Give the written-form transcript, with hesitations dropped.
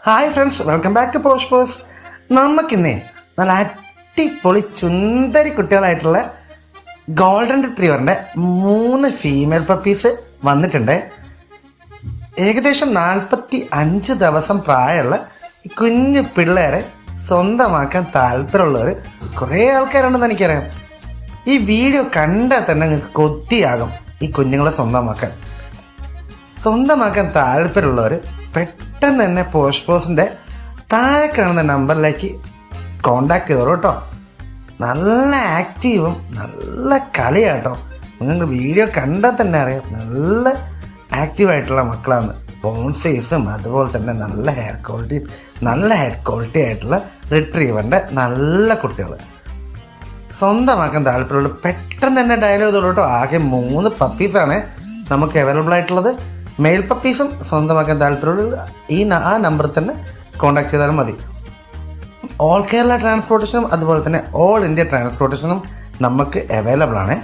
Hi friends, welcome back to posh paws. നമുക്കിന്നേ നല്ല അടിപൊളി ചുന്ദരി കുട്ടികളായിട്ടുള്ള ഗോൾഡൻ റിട്രീവറിൻ്റെ 3 ഫീമെയിൽ പപ്പീസ് വന്നിട്ടുണ്ട്. ഏകദേശം 45 ദിവസം പ്രായമുള്ള ഈ കുഞ്ഞു പിള്ളേരെ സ്വന്തമാക്കാൻ താല്പര്യമുള്ളവർ കുറേ ആൾക്കാരുണ്ടെന്ന് എനിക്കറിയാം. ഈ വീഡിയോ കണ്ടാൽ തന്നെ നിങ്ങൾക്ക് കൊതിയാകും ഈ കുഞ്ഞുങ്ങളെ സ്വന്തമാക്കാൻ താല്പര്യമുള്ളവർ പെട്ടെന്ന് തന്നെ പോഷ് പോസിൻ്റെ താഴെ കാണുന്ന നമ്പറിലേക്ക് കോണ്ടാക്ട് ചെയ്തോളൂ കേട്ടോ. നല്ല ആക്റ്റീവും നല്ല കളിയാട്ടോ. നിങ്ങൾക്ക് വീഡിയോ കണ്ടാൽ തന്നെ അറിയാം, നല്ല ആക്റ്റീവായിട്ടുള്ള മക്കളാണ്. ബോൺ സൈസും അതുപോലെ തന്നെ നല്ല ഹെയർ ക്വാളിറ്റി ആയിട്ടുള്ള റിട്രീവറിൻ്റെ നല്ല കുട്ടികൾ. സ്വന്തമാക്കാൻ താല്പര്യമുള്ള പെട്ടെന്ന് തന്നെ ഡയൽ ചെയ്തോളൂ കേട്ടോ. ആകെ 3 പപ്പീസാണ് നമുക്ക് അവൈലബിൾ ആയിട്ടുള്ളത്. മെയിൽ പപ്പീസും സ്വന്തമാക്കാൻ താല്പര്യമുള്ള ആ നമ്പറിൽ തന്നെ കോൺടാക്ട് ചെയ്താലും മതി. ഓൾ കേരള ട്രാൻസ്പോർട്ടേഷനും അതുപോലെ തന്നെ ഓൾ ഇന്ത്യ ട്രാൻസ്പോർട്ടേഷനും നമുക്ക് അവൈലബിൾ ആണ്.